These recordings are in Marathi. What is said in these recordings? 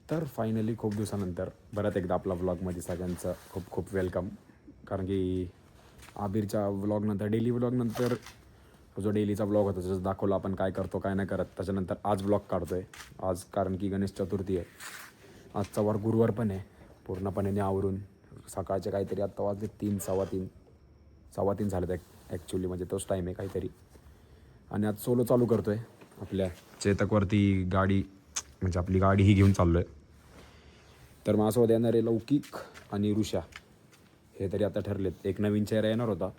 तर फायनली खूप दिवसानंतर परत एकदा आपला व्लॉगमध्ये सगळ्यांचं खूप खूप वेलकम. कारण की आबिरच्या व्लॉगनंतर डेली व्लॉगनंतर जो डेलीचा व्लॉग होता जसं दाखवलं आपण काय करतो काय नाही करत, त्याच्यानंतर आज व्लॉग काढतो आहे. आज कारण की गणेश चतुर्थी आहे, आजचा वार गुरुवार पण आहे. पूर्णपणे आवरून सकाळचे काहीतरी आत्ता वाजले 3 सव्वा तीन झालेत ॲक्च्युली, म्हणजे तोच टाईम आहे काहीतरी. आणि आज सोलो चालू करतो आहे आपल्या चेतकवरती गाडी, म्हणजे आपली गाडी ही घेऊन चाललो आहे. तर माझ्यासोबत येणारे लौकिक आणि ऋषा हे तरी आता ठरलेत. एक नवीन चेहरा येणार होता,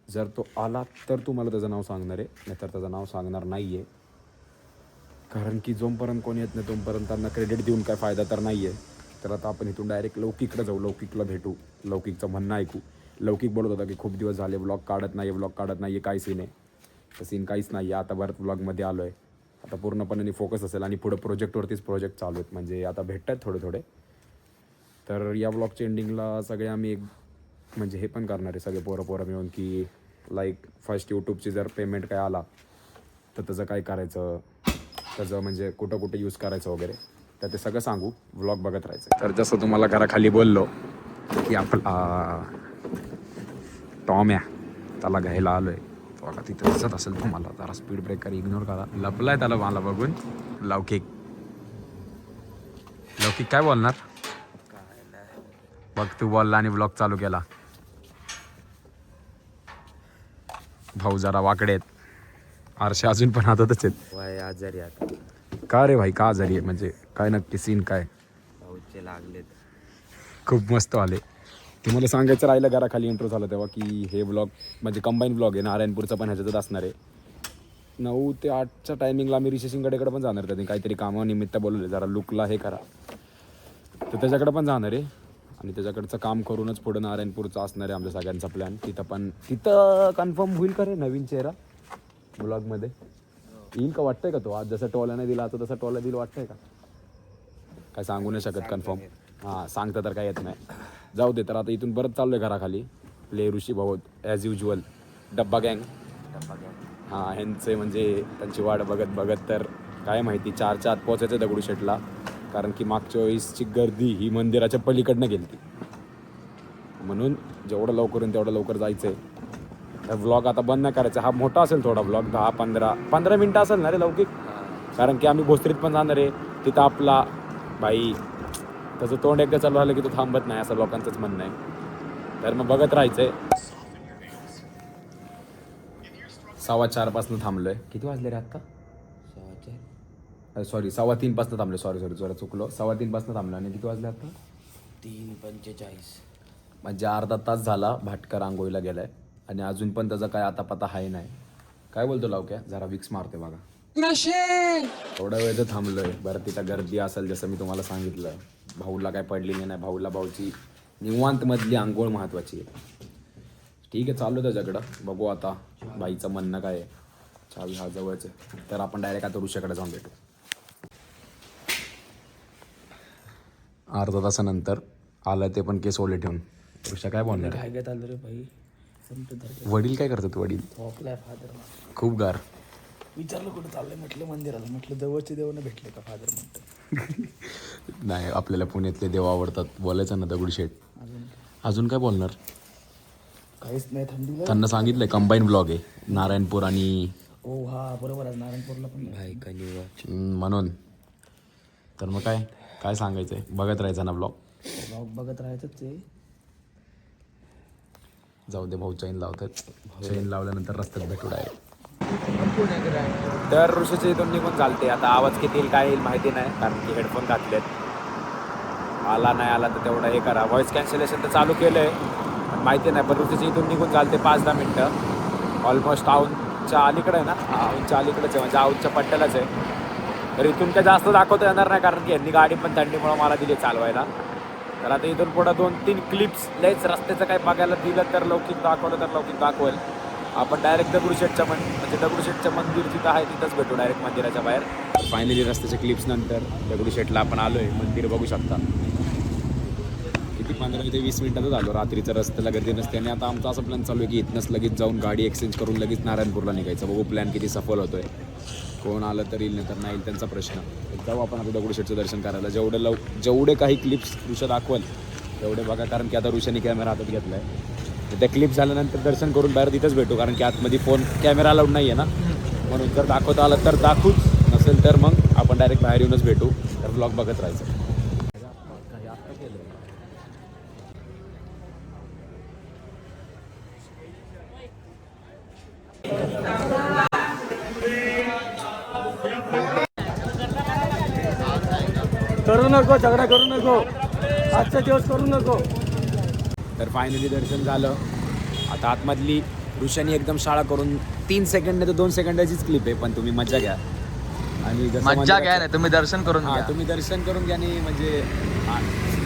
जर तो आला तर तुम्हाला त्याचं नाव सांगणार आहे, नाहीतर त्याचं नाव सांगणार नाही आहे. कारण की जोपर्यंत कोणी येत नाही तोपर्यंत त्यांना क्रेडिट देऊन काय फायदा तर नाही आहे. तर आता आपण इथून डायरेक्ट लौकिककडे जाऊ, लौकिकला भेटू, लौकिकचं म्हणणं ऐकू. लौकिक बोलत होता की खूप दिवस झाले व्लॉग काढत नाही आहे, काय सीन आहे. तर सीन काहीच नाही आहे, आता बरं व्लॉगमध्ये आलो आहे. आता पूर्णपणे फोकस असेल आणि पुढं प्रोजेक्ट चालू आहेत, म्हणजे आता भेटत आहेत थोडे. तर या ब्लॉगच्या एंडिंगला सगळे आम्ही एक म्हणजे हे पण करणार आहे सगळे पोरं मिळून की लाईक फर्स्ट यूट्यूबची जर पेमेंट काय आला तर त्याचं काय करायचं, त्याचं म्हणजे कुठं यूज करायचं वगैरे, तर ते सगळं सांगू. व्लॉग बघत राहायचं. तर जसं तुम्हाला घराखाली बोललो की आपला टॉम्या त्याला घ्यायला आलो आहे, तो आता तिथं दिसत असेल तुम्हाला. जरा स्पीड ब्रेकर इग्नोर करा, लपलाय त्याला मला बघून. लौकिक काय बोलणार बघ, तू बोलला आणि ब्लॉग चालू केला. भाऊ जरा वाकडे आहेत, आरशे अजून पण हातातच आहेत. वय आजारी आता. का रे भाई, का आजारी आहे म्हणजे काय नक्की सीन काय? भाऊचे लागलेत. खूप मस्त आले. ते मला सांगायचं राहिलं घराखाली इंट्रो झाला तेव्हा की हे ब्लॉग म्हणजे कंबाईन ब्लॉग आहे, नारायणपूरचा पण ह्याच्यातच असणार आहे. 9 ते 8च्या टायमिंगला आम्ही ऋषिसिंगगडेकडे पण जाणार. त्याने काहीतरी कामानिमित्त बोलवले, जरा लुकला हे करा, तर त्याच्याकडे पण जाणार आहे. आणि त्याच्याकडचं काम करूनच पुढं नारायणपूरचं असणार आहे आमच्या सगळ्यांचा प्लॅन. तिथं कन्फर्म होईल का रे नवीन चेहरा ब्लॉगमध्ये येईल का? वाटतंय का तो आज जसं टोला नाही दिला आता तसं टोला दिलं, वाटतंय का? काय सांगू नाही शकत कन्फर्म. हां, सांगता तर काय येत नाही. जाऊ दे. तर आता इथून परत चाललो आहे घराखाली. प्ले ऋषी भाऊ ॲज युज्युअल डब्बा गँग. हां, ह्यांचे म्हणजे त्यांची वाट बघत तर काय माहिती 4च्या आत पोचायचं दगडूशेठला. कारण की मागच्या वेळेसची गर्दी ही मंदिराच्या पलीकडनं गेली ती, म्हणून जेवढं लवकर होईल तेवढं लवकर जायचं आहे. व्लॉग आता बंद नाही करायचा. हा मोठा असेल थोडा व्लॉग, 10-15 मिनटं असेल ना रे लौकिक. कारण की आम्ही भोसरीत पण जाणार आहे. तिथं आपला भाई त्याचं तोंड एकदा चालू झालं की तो थांबत नाही, असं लोकांचंच म्हणणं आहे. तर मग बघत राहायचं आहे. 4:15 थांबलो आहे. किती वाजले रे आत्ता? सॉरी 3:15 थांबलो. सॉरी जरा चुकलो. 3:15 थांबलो. आणि किती वाजले आता? 3:45. म्हणजे अर्धा तास झाला भाटकर आंघोळीला गेलाय आणि अजून पण त्याचा काय आता पता आहे नाही. काय बोलतो लावक्या? जरा विक्स मारते बघा. थोडा वेळ तर थांबलोय. बरं तिथं गर्दी असेल जसं मी तुम्हाला सांगितलं. भाऊला काय पडली नाही. भाऊची निवांत मधली आंघोळ महत्त्वाची आहे. ठीक आहे, चालू त्याच्याकडं. बघू आता बाईचं म्हणणं काय आहे. चावी हा जवळच आहे. तर आपण डायरेक्ट आता ऋषाकडे जाऊन भेटू. अर्धा तासानंतर आलं ते पण केस ओले ठेवून. ऋषा काय बोलणार? काय घेत आलं रे भाई? वडील काय करतात? वडील झोपलाय फादर. खूप गार. विचारलं कुठं चाललंय, म्हटलं मंदिराला. म्हटलं जवळचे देवाने भेटले का फादर म्हणतो. नाही, आपल्याला पुण्यातले देव आवडतात. बोलायचं ना दगडूशेठ. अजून काय बोलणार? काहीच नाही. थंडीला त्यांना सांगितलंय कंबाईन ब्लॉग आहे नारायणपूर आणि हो हा बरोबर आहे. नारायणपूरला पण भाई म्हणून. तर मग काय सांगायचंय? बघत राहायचं ना ब्लॉग. बघत राहायचंच आहे. जाऊ दे, भाऊ चैन लावतात. चैन लावल्यानंतर रस्त्यात भेटू डायरेक्ट. तर ऋषीचे इथून निघून चालते. आता आवाज किती येईल काय येईल माहिती नाही, कारण की हेडफोन घातलेत. आला नाही आला तर तेवढं हे करा. व्हॉइस कॅन्सलेशन तर चालू केलं आहे, पण माहिती नाही. पण ऋषीचे इथून निघून चालते 5-10 मिनटं. ऑलमोस्ट औंधच्या अलीकडे आहे ना? औंधच्या अलीकडेच आहे, म्हणजे औंधच्या पट्ट्यालाच आहे. तर इथून काय जास्त दाखवता येणार नाही, कारण की यांनी गाडी पण थंडीमुळं मला दिली चालवायला. तर आता इथून पुढं 2-3 क्लिप्स लयच रस्त्याचं काही बघायला दिलं तर लौकिक दाखवलं तर लौकिक दाखवेल. आपण डायरेक्ट दगडूशेठचं मंदिर जिथं आहे तिथंच भेटू डायरेक्ट मंदिराच्या बाहेर. फायनली रस्त्याच्या क्लिप्स नंतर दगडूशेठला आपण आलो आहे. मंदिर बघू शकता. किती 15 ते 20 मिनिटातच आलो. रात्रीचं रस्त्याला गर्दी नसते. आणि आता आमचा असं प्लॅन चालू आहे की इथनंच लगेच जाऊन गाडी एक्सचेंज करून लगेच नारायणपूरला निघायचं. बघू प्लॅन किती सफल होतोय. कोण आलं तर येईल नाही तर नाही येईल त्यांचा प्रश्न. जाऊ आपण आता दगडूशेठचं दर्शन करायला. जेवढे काही क्लिप्स ऋषा दाखवल तेवढे बघा, कारण की आता ऋषाने कॅमेरा हातात घेतला आहे. तर त्या क्लिप्स झाल्यानंतर दर्शन करून बाहेर तिथंच भेटू, कारण की आतमध्ये फोन कॅमेरा अलाउड नाही आहे ना. म्हणून जर दाखवता आलं तर दाखवूच, नसेल तर मग आपण डायरेक्ट बाहेर येऊनच भेटू. तर ब्लॉग बघत राहायचं. करू नको, झगडा करू नको, आजचा दिवस करू नको. तर फायनली दर्शन झालं. आता आतमधली ऋषानी एकदम शाळा करून 3 सेकंड नाही तर 2 सेकंदाचीच क्लिप आहे, पण तुम्ही मजा घ्या. आणि जसं मज्जा घ्या नाही तुम्ही दर्शन करून हां, घ्या. तुम्ही दर्शन करून घ्या आणि म्हणजे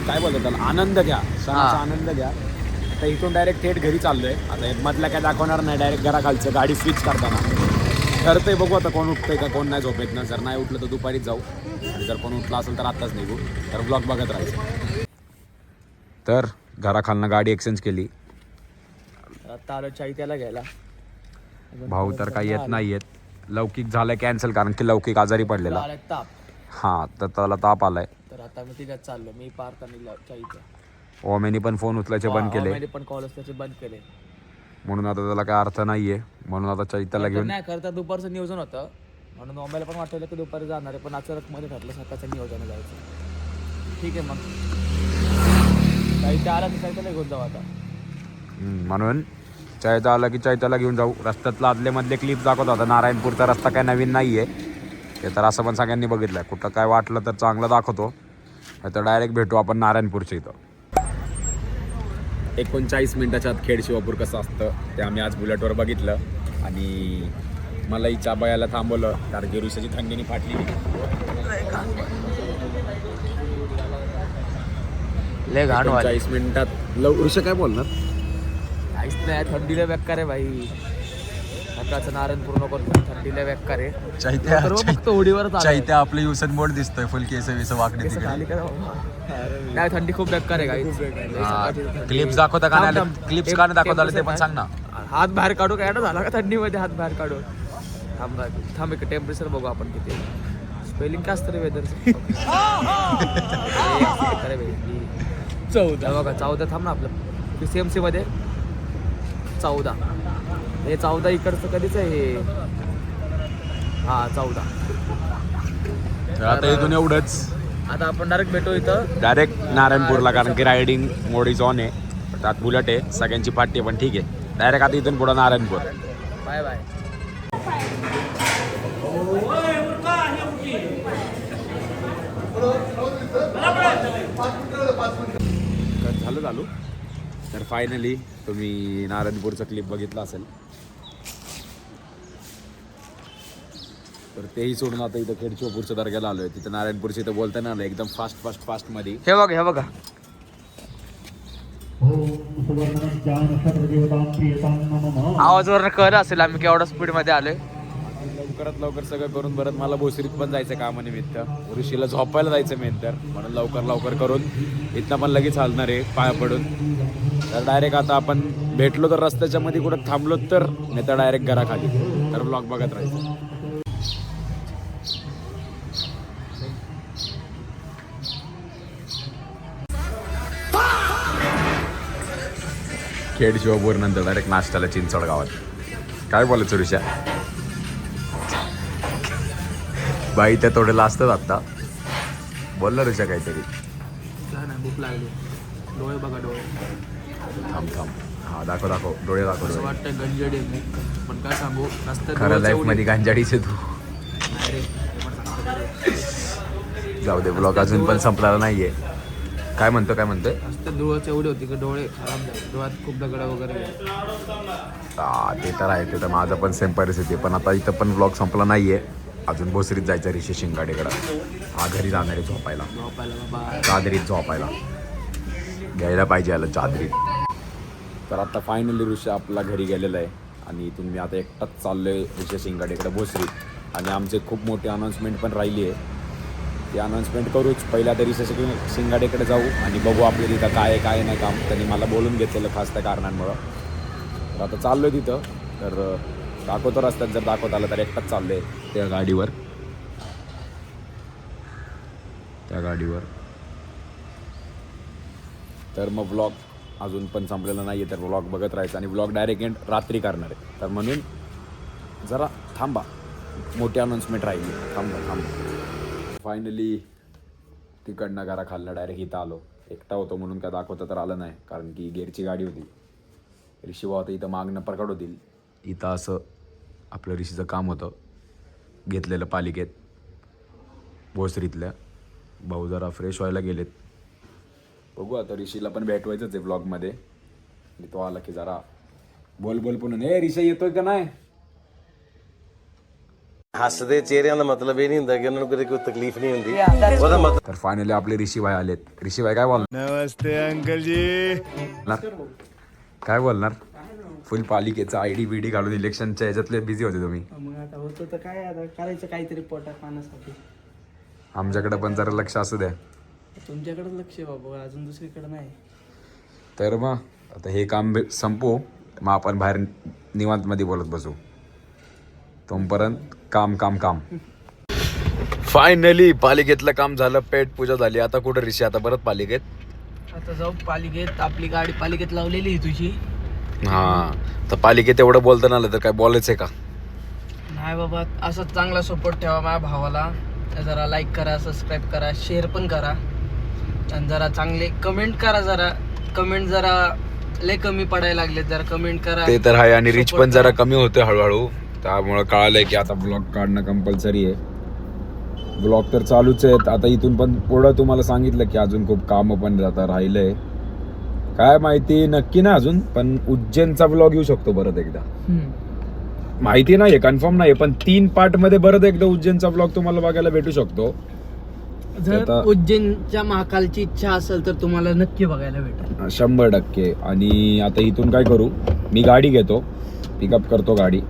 काय बोलतात त्याला, आनंद घ्या, सणाचा आनंद घ्या. आता इथून डायरेक्ट थेट घरी चाललोय. आता मधला काय दाखवणार नाही, डायरेक्ट घराखालचं गाडी स्विच करताना ठरतंय. बघू आता कोण उठतंय का कोण नाही झोपेत ना. जर नाही उठलं तर दुपारीच जाऊ, आणि जर कोण उठला असेल तर आत्ताच निघू. तर ब्लॉग बघत राहायचं. तर घराखालनं गाडी एक्सचेंज केली. आता आलो चैत्याला घ्यायला. भाऊ तर काही येत नाही आहेत. लौकिक झालं कॅन्सल, कारण की लौकिक आजारी पडलेला. आला ताप, हां, तर त्याला ताप आलाय. तर आता मी तिघात चाललो. मी पार्थ आणि चैत्या. ओमेनी पण फोन उचलायचे बंद केले, मैंने पण कॉल त्याचे बंद केले. म्हणून आता त्याला काय अर्थ नाहीये. म्हणून आता चैत्याला घेऊन नाही करता दुपारचं नियोजन होतं, म्हणून मुंबईला पण वाटवलं की दुपारी जाणार आहे, पण अचानक मध्ये ठरलं सकाळचं नियोजन जायचं. ठीक आहे मग चैत्या आला की चैत्याला घेऊन जाऊ आता. म्हणून चैत्या आला की चैत्याला घेऊन जाऊ. रस्त्यातला आदले मधले क्लिप दाखवत होता. नारायणपूरचा रस्ता काय नवीन नाही आहे ते तर असं पण सगळ्यांनी बघितलं. कुठं काय वाटलं तर चांगलं दाखवतो, तर डायरेक्ट भेटू आपण नारायणपूरच्या इथं. 39 मिनिटाच्या आत खेड शिवापूर कसं असतं ते आम्ही आज बुलेटवर बघितलं. आणि मला इच्छा बयाला थांबवलं, कारण की ऋषाची थंडीने फाटली. लय घाण वाटलं. 40 मिनिटात ऋषा काय बोलणार? काहीच नाही, थंडीला बेकार आहे भाई. सकाळचं नारायणपूर नको, थंडीला बेकार आहे. फक्त होडीवरच आलोय. चैत्या आपलं युसन बोर्ड दिसतोय फुल केस विस वाकडी केस खाली करा बाबा. नाही थंडी खूप बेकार आहे काही. क्लिप्स दाखवता का नाही? क्लिप्स का नाही दाखवता आले ते पण सांग ना. हात बाहेर काढू काय झाला का थंडीमध्ये हात बाहेर काढू. थांब एक टेम्परेचर बघू आपण किती. स्पेलिंग काय असतं रे वेदरचं? 14 बघा, 14 थांब ना आपलं CMC मध्ये 14. हे 14 इकडचं कधीच आहे हे. हा 14. आता इथून एवढंच. आता आपण डायरेक्ट भेटू इथं डायरेक्ट नारायणपूरला, कारण की रायडिंग मोड इज ऑन आहे. त्यात बुलेट आहे, सगळ्यांची पार्टी आहे, पण ठीक आहे. डायरेक्ट आता इथून पुढं नारायणपूर. Bye bye. झालं चालू. तर फायनली तुम्ही नारायणपूरचं क्लिप बघितलं असेल, तर तेही सोडून आता इथं खेड शिवापूरच्या दर्ग्याला आलोय. तिथं नारायणपूरच्या इथं बोलता नाही आलं, एकदम फास्ट मध्ये. हे बघा हे बघा. आवाजवरून कळलं असेल आम्ही केवढा स्पीड मध्ये आलोय. लवकरात लवकर सगळं करून परत मला भोसरीत पण जायचं कामानिमित्त. ऋषीला झोपायला जायचं मेन तर, म्हणून लवकर करून इथनं पण लगेच चालणार आहे पाया पडून. तर डायरेक्ट आता आपण भेटलो तर रस्त्याच्या मध्ये कुठं थांबलो तर, नाही तर डायरेक्ट घराखाली. तर ब्लॉग बघत राहायचं. खेड शिवापूर नंतर डायरेक्ट नाश्त्याला चिंचवड गावात. काय बोलायचं ऋषा? बाई त्या तोडेला असतात आत्ता. बोल ना ऋषा काहीतरी. नाही भूक लागली. डोळे बघा डोळे. थांब. हा दाखव डोळे दाखव. असं वाटतं गंजडी आहे मी, पण काय सांगू रस्त्यात खरं लाईफ मध्ये गांजाडीचे तू. नाही रे, ते पण सांगतो. जाऊ दे, ब्लॉग अजून पण संपलेला नाहीये. काय म्हणतोय रस्त्यात डोळ्याचे एवढे होती की डोळे खराब झाले. डोळ्यात खूप दगड वगैरे गेले. ते तर आहे, ते तर माझं पण सेम परिस्थिती आहे. पण आता इथं पण ब्लॉग संपला नाहीये. अजून भोसरीत जायचं ऋषी शिंगाडेकडं. हा घरी जाणार आहे झोपायला, बाबा चादरीत झोपायला. घ्यायला पाहिजे याला चादरीत. तर आता फायनली ऋषी आपला घरी गेलेला आहे, आणि इथून मी आता एकटाच चाललोय ऋषी शिंगाडेकडे भोसरीत. आणि आमचे खूप मोठी अनाऊन्समेंट पण राहिली आहे. ती अनाऊन्समेंट करूच. पहिल्या तरी शिंगाडेकडे जाऊ आणि बघू आपल्या तिथं काय आहे काय नाही काम. त्यांनी मला बोलून घेतलेलं खास त्या कारणांमुळं. तर आता चाललो आहे तिथं. तर दाखवतो रस्त्यात, जर दाखवत आलं तर एकटाच चाललो आहे. त्या गाडीवर. तर मग व्लॉग अजून पण संपलेला नाही आहे, तर व्लॉग बघत राहायचं आणि व्लॉग डायरेक्ट एंड रात्री करणार आहे. तर म्हणून जरा थांबा, मोठी अनाऊन्समेंट राहिली. थांबा. फायनली तिकडनं घरा खाल्लं डायरेक्ट इथं आलो. एकटा होतो म्हणून काय दाखवता तर आलं नाही, कारण की गेअरची गाडी होती. ऋषी होता इथं मागणं प्रकट होतील. इथं असं आपलं ऋषीचं काम होतं घेतलेलं पालिकेत भोसरीतल्या. भाऊ जरा फ्रेश व्हायला गेलेत. बघू आता ऋषीला पण भेटवायचंच आहे व्लॉगमध्ये. आणि तो आला की जरा बोल पण ऋषी येतोय का नाही. हसदे चेहरे का मतलब ये नहीं होता कि उन्होंने कोई तकलीफ नहीं होती. तर फायनली आपले ऋषी भाई आलेत. ऋषी भाई काय बोलणार. नमस्ते अंकल जी. काय बोलणार. फुल पालिकेचा आयडी बीडी घालून इलेक्शनच्या ह्याच्यातले बिझी होते तुम्ही. मग आता होतं तर काय, आता करायचं काहीतरी पोटात पाण्यासाठी. आमच्याकडे पण जरा लक्ष असू द्या. तुमच्याकडे लक्ष आहे बाबा, अजून दुसरीकडे नाही. तर मग आता हे काम संपवू, मग आपण बाहेर निवांतमध्ये बोलत बसू. तोपर्यंत काम. फायनली पालिकेतलं काम झालं, पेट पूजा झाली. आता कुठं ऋषी, आता परत पालिकेत. आता जाऊ पालिकेत. आपली गाडी पालिकेत लावलेली आहे तुझी. हां, तर पालिकेत एवढं बोलताना आलं तर काय बोलायचंय का. नाही बाबा, असंच चांगला सपोर्ट ठेवा माझ्या भावाला. जरा लाईक करा, सबस्क्राईब करा, शेअर पण करा आणि जरा चांगले कमेंट करा. कमेंट जरा लय कमी पडायला लागले, जरा कमेंट करा. ते तर आहे. आणि रीच पण जरा कमी होते हळूहळू. त्यामुळं कळालंय की आता ब्लॉग काढणं कंपल्सरी आहे. ब्लॉग तर चालूच आहेत. आता इथून पण पुढं तुम्हाला सांगितलं की अजून खूप कामं पण आता राहिलंय. काय माहिती नक्की ना अजून, पण उज्जैनचा ब्लॉग येऊ शकतो परत एकदा. माहिती नाही, कन्फर्म नाही, पण 3 पार्ट मध्ये परत एकदा उज्जैनचा ब्लॉग तुम्हाला बघायला भेटू शकतो. जर उज्जैनच्या महाकालची इच्छा असेल तर तुम्हाला नक्की बघायला भेटेल 100%. आणि आता इथून काय करू, मी गाडी घेतो, पिकअप करतो गाडी.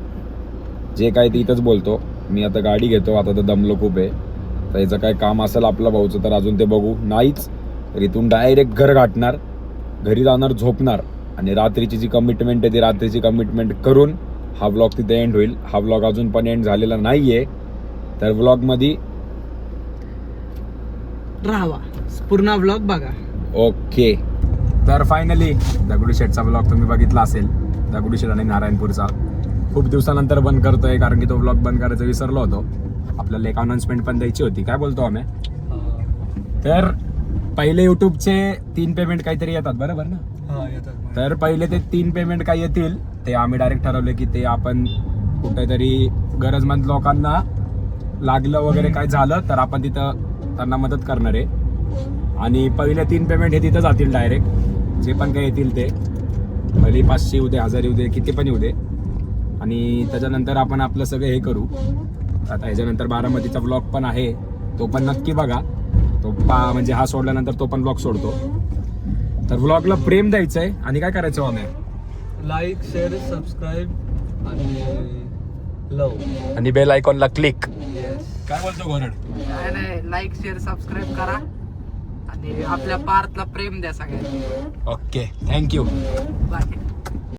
जे काय ते इथंच बोलतो. मी आता गाडी घेतो. आता तर दमलो खूप आहे. तर याचं काय काम असेल आपलं भाऊचं तर अजून ते बघू. नाहीच तर इथून डायरेक्ट घर गाठणार, घरी जाणार, झोपणार आणि रात्रीची जी कमिटमेंट आहे ती रात्रीची कमिटमेंट करून हा व्लॉग तिथे एंड होईल. हा व्लॉग अजून पण एंड झालेला नाहीये, तर व्लॉगमध्ये राहावा, पूर्ण व्लॉग बघा. ओके. तर फायनली दगडूशेठचा व्लॉग तुम्ही बघितला असेल, दगडूशेठ आणि नारायणपूरचा. खूप दिवसानंतर बंद करतोय कारण की तो व्लॉग बंद करायचा विसरलो होतो. आपल्याला एक अनाउन्समेंट पण द्यायची होती. काय बोलतो आम्ही. तर पहिले युट्यूबचे 3 पेमेंट काहीतरी येतात बरोबर ना. तर पहिले ते 3 पेमेंट काय येतील ते आम्ही डायरेक्ट ठरवले की ते आपण कुठेतरी गरजमंद लोकांना लागलं वगैरे काय झालं तर आपण तिथं त्यांना मदत करणार आहे. आणि पहिले 3 पेमेंट हे तिथं जातील डायरेक्ट, जे पण काही येतील ते. पहिले 500 येऊ दे, 1000 येऊ दे, किती पण येऊ दे. आणि त्याच्यानंतर आपण आपलं सगळं हे करू. आता ह्याच्यानंतर बारामतीचा व्लॉग पण आहे, तो पण नक्की बघा. तो म्हणजे हा सोडल्यानंतर तो पण व्लॉग सोडतो. तर व्लॉगला प्रेम द्यायचं आहे आणि काय करायचं आम्ही. लाईक, शेअर, सबस्क्राईब आणि लव आणि बेल आयकॉनला क्लिक. काय बोलतो गोरड. नाही, लाईक, शेअर, सबस्क्राईब करा आणि आपल्या पार्थला प्रेम द्या सगळ्यांनी. Okay, thank you. बाय.